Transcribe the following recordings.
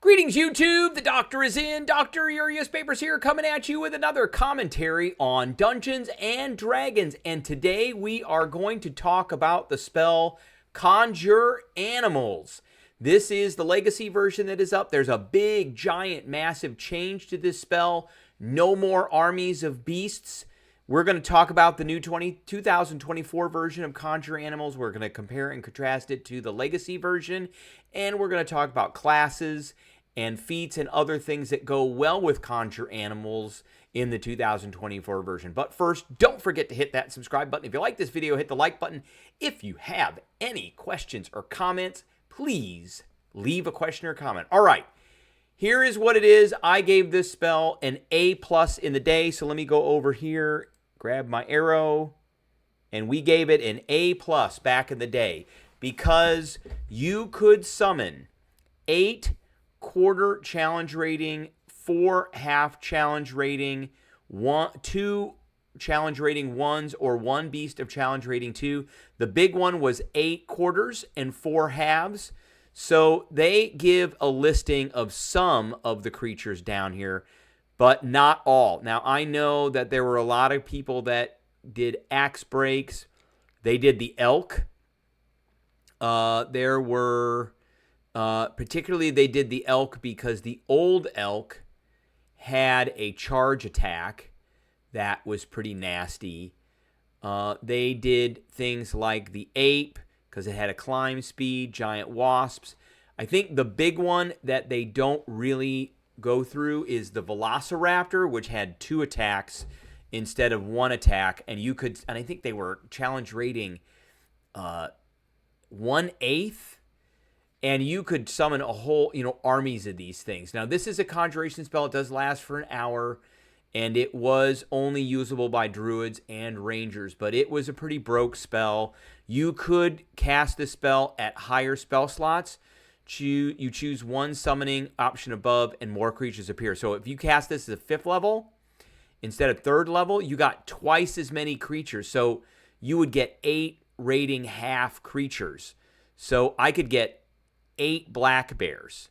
Greetings, YouTube. The doctor is in. Dr. Urius Papers here, coming at you with another commentary on Dungeons and Dragons. And today we are going to talk about the spell Conjure Animals. This is the legacy version that is up. There's a big, giant, massive change to this spell. No more armies of beasts. We're going to talk about the new 2024 version of Conjure Animals. We're going to compare and contrast it to the legacy version. And we're going to talk about classes and feats and other things that go well with Conjure Animals in the 2024 version. But first, don't forget to hit that subscribe button. If you like this video, hit the like button. If you have any questions or comments, please leave a question or comment. All right, here is what it is. I gave this spell an A+ in the day, so let me go over here, grab my arrow, and we gave it an A+ back in the day because you could summon 8 quarter challenge rating, 4 half challenge rating, 2 challenge rating 1s, or 1 beast of challenge rating 2. The big one was 8 quarters and 4 halves. So they give a listing of some of the creatures down here, but not all. Now, I know that there were a lot of people that did axe breaks. They did the elk. There were... particularly, they did the elk because the old elk had a charge attack that was pretty nasty. They did things like the ape because it had a climb speed, giant wasps. I think the big one that they don't really go through is the velociraptor, which had 2 attacks instead of 1 attack. And you could, and I think they were challenge rating 1/8. And you could summon a whole, armies of these things. Now, this is a conjuration spell. It does last for an hour. And it was only usable by druids and rangers. But it was a pretty broke spell. You could cast this spell at higher spell slots. You choose 1 summoning option above and more creatures appear. So if you cast this at 5th level instead of 3rd level, you got twice as many creatures. So you would get 8 rating half creatures. So I could get 8 black bears,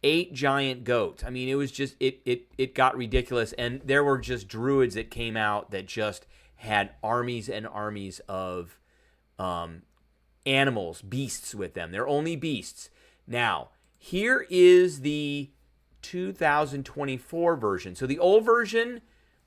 8 giant goats. I mean, it was just, it got ridiculous. And there were just druids that came out that just had armies and armies of animals, beasts with them. They're only beasts. Now, here is the 2024 version. So the old version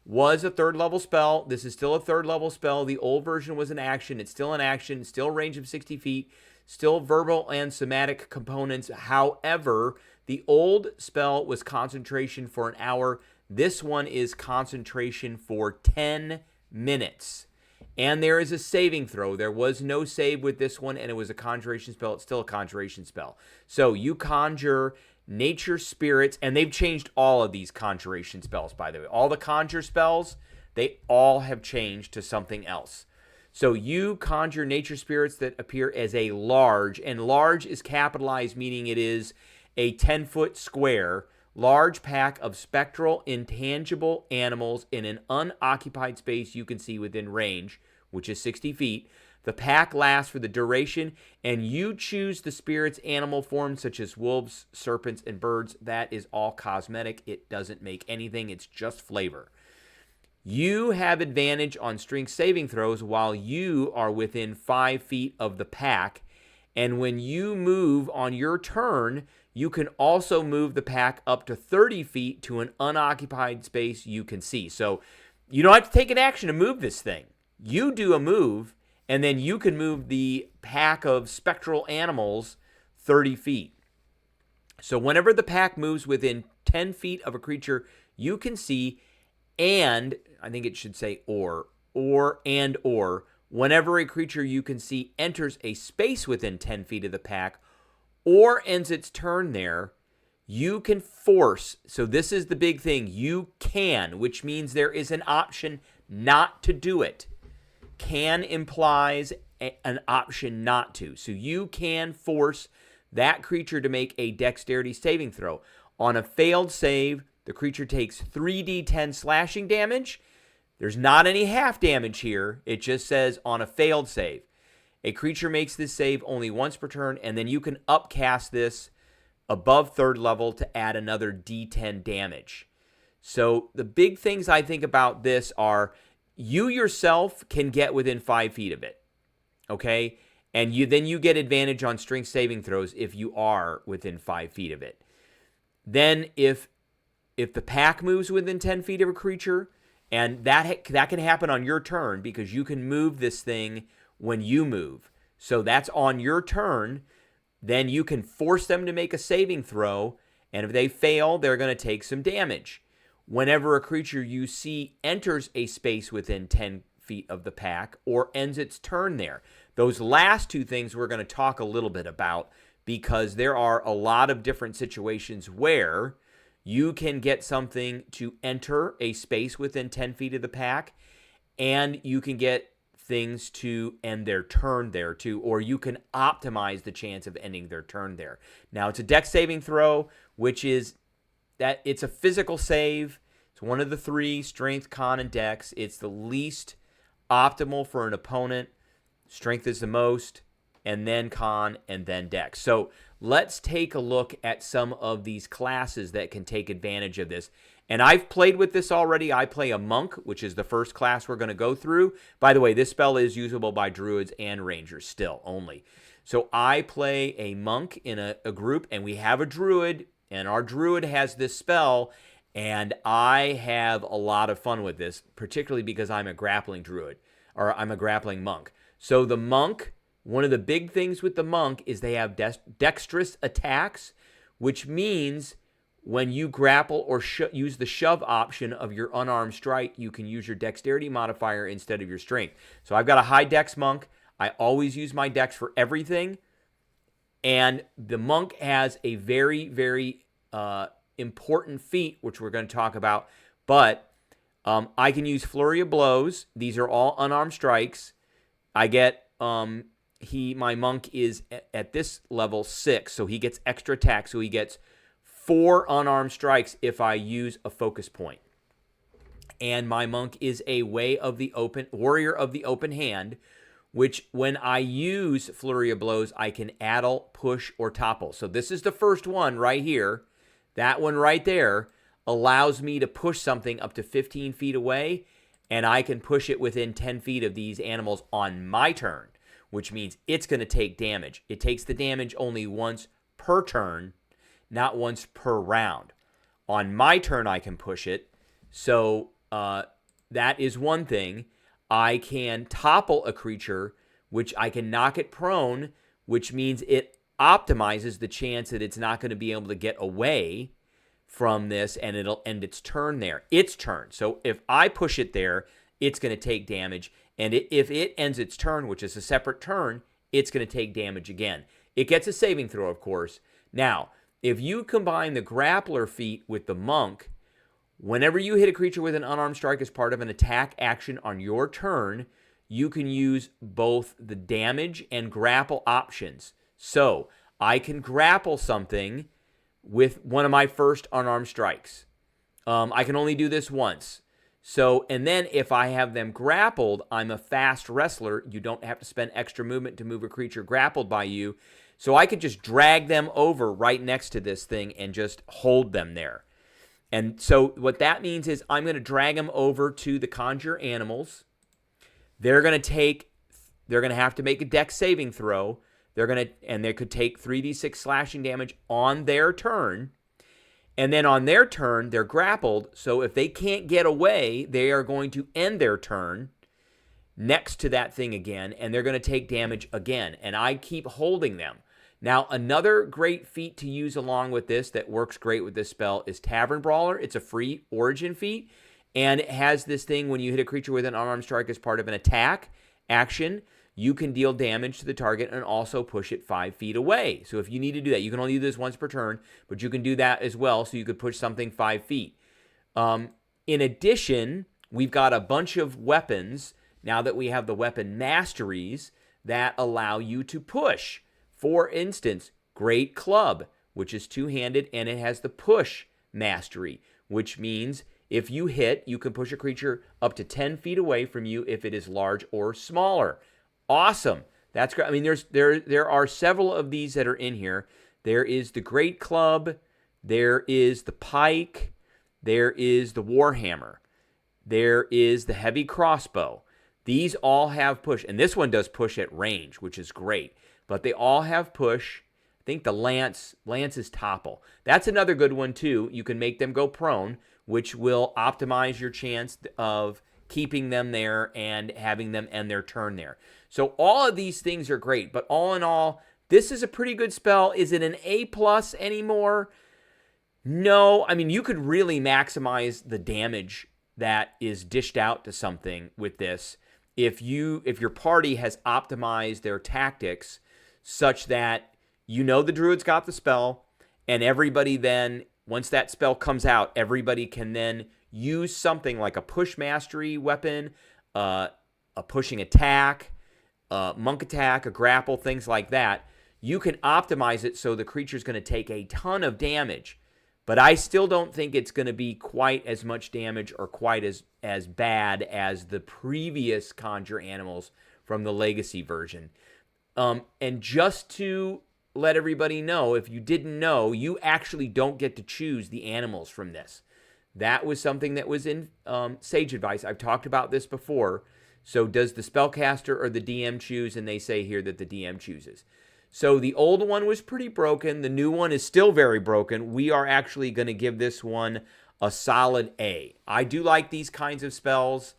was a 3rd level spell. This is still a 3rd level spell. The old version was an action. It's still an action. It's still a range of 60 feet. Still verbal and somatic components. However, the old spell was concentration for an hour. This one is concentration for 10 minutes. And there is a saving throw. There was no save with this one, and it was a conjuration spell. It's still a conjuration spell. So you conjure nature spirits, and they've changed all of these conjuration spells, by the way. All the conjure spells, they all have changed to something else. So you conjure nature spirits that appear as a large, and large is capitalized, meaning it is a 10-foot square, large pack of spectral, intangible animals in an unoccupied space you can see within range, which is 60 feet. The pack lasts for the duration, and you choose the spirit's animal forms, such as wolves, serpents, and birds. That is all cosmetic. It doesn't make anything. It's just flavor. You have advantage on strength saving throws while you are within 5 feet of the pack. And when you move on your turn, you can also move the pack up to 30 feet to an unoccupied space you can see. So you don't have to take an action to move this thing. You do a move, and then you can move the pack of spectral animals 30 feet. So whenever the pack moves within 10 feet of a creature you can see, and I think it should say or, whenever a creature you can see enters a space within 10 feet of the pack or ends its turn there, you can force. So this is the big thing. You can, which means there is an option not to do it. Can implies an option not to. So you can force that creature to make a dexterity saving throw. On a failed save, the creature takes 3d10 slashing damage. There's not any half damage here. It just says on a failed save. A creature makes this save only once per turn, and then you can upcast this above third level to add another D10 damage. So the big things I think about this are you yourself can get within 5 feet of it, okay? And then you get advantage on strength saving throws if you are within 5 feet of it. Then if the pack moves within 10 feet of a creature, and that can happen on your turn because you can move this thing when you move. So that's on your turn. Then you can force them to make a saving throw, and if they fail, they're going to take some damage. Whenever a creature you see enters a space within 10 feet of the pack or ends its turn there. Those last two things we're going to talk a little bit about because there are a lot of different situations where you can get something to enter a space within 10 feet of the pack, and you can get things to end their turn there too, or you can optimize the chance of ending their turn there. Now, it's a dex saving throw, which is that it's a physical save. It's one of the three, strength, con, and dex. It's the least optimal for an opponent. Strength is the most, and then con, and then dex. So let's take a look at some of these classes that can take advantage of this. And I've played with this already. I play a monk, which is the first class we're going to go through. By the way, this spell is usable by druids and rangers still only. So I play a monk in a group, and we have a druid, and our druid has this spell, and I have a lot of fun with this, particularly because I'm a grappling druid, or I'm a grappling monk. So the monk, one of the big things with the monk is they have dexterous attacks, which means when you grapple or use the shove option of your unarmed strike, you can use your dexterity modifier instead of your strength. So I've got a high dex monk. I always use my dex for everything. And the monk has a very, very important feat, which we're going to talk about. But I can use Flurry of Blows. These are all unarmed strikes. I get... my monk is at this level 6, so he gets extra attack. So he gets 4 unarmed strikes if I use a focus point. And my monk is a warrior of the open hand, which when I use Flurry of Blows, I can addle, push, or topple. So this is the first one right here. That one right there allows me to push something up to 15 feet away, and I can push it within 10 feet of these animals on my turn, which means it's going to take damage. It takes the damage only once per turn, not once per round. On my turn, I can push it. So that is one thing. I can topple a creature, which I can knock it prone, which means it optimizes the chance that it's not going to be able to get away from this, and it'll end its turn there. Its turn. So if I push it there, it's going to take damage. And if it ends its turn, which is a separate turn, it's going to take damage again. It gets a saving throw, of course. Now, if you combine the grappler feat with the monk, whenever you hit a creature with an unarmed strike as part of an attack action on your turn, you can use both the damage and grapple options. So I can grapple something with one of my first unarmed strikes. I can only do this once. So, and then if I have them grappled, I'm a fast wrestler. You don't have to spend extra movement to move a creature grappled by you. So I could just drag them over right next to this thing and just hold them there. And so what that means is I'm going to drag them over to the Conjure Animals. They're going to have to make a dex saving throw. And they could take 3d6 slashing damage on their turn. And then on their turn, they're grappled. So if they can't get away, they are going to end their turn next to that thing again, and they're going to take damage again. And I keep holding them. Now, another great feat to use along with this that works great with this spell is Tavern Brawler. It's a free origin feat, and it has this thing when you hit a creature with an unarmed strike as part of an attack action, you can deal damage to the target and also push it 5 feet away. So if you need to do that, you can only do this once per turn, but you can do that as well, so you could push something 5 feet. In addition, we've got a bunch of weapons, now that we have the weapon masteries, that allow you to push. For instance, Great Club, which is two-handed, and it has the push mastery, which means if you hit, you can push a creature up to 10 feet away from you if it is large or smaller. Awesome. That's great. I mean, there are several of these that are in here there is the Great Club, there is the Pike, there is the Warhammer, there is the Heavy Crossbow. These all have push, and this one does push at range, which is great. But they all have push. I think the Lance is topple. That's another good one too. You can make them go prone, which will optimize your chance of keeping them there and having them end their turn there. So all of these things are great, but all in all, this is a pretty good spell. Is it an A+ anymore? No. I mean, you could really maximize the damage that is dished out to something with this if your party has optimized their tactics such that you know the druid's got the spell, and everybody then, once that spell comes out, everybody can then use something like a push mastery weapon, a pushing attack, a monk attack, a grapple, things like that. You can optimize it so the creature's going to take a ton of damage. But I still don't think it's going to be quite as much damage or quite as bad as the previous Conjure Animals from the Legacy version. And just to let everybody know, if you didn't know, you actually don't get to choose the animals from this. That was something that was in Sage Advice. I've talked about this before. So does the spellcaster or the DM choose? And they say here that the DM chooses. So the old one was pretty broken. The new one is still very broken. We are actually going to give this one a solid A. I do like these kinds of spells.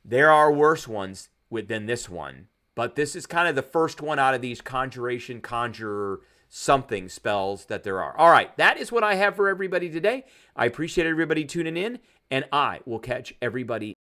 There are worse ones than this one, but this is kind of the first one out of these conjure something spells that there are. All right, that is what I have for everybody today. I appreciate everybody tuning in, and I will catch everybody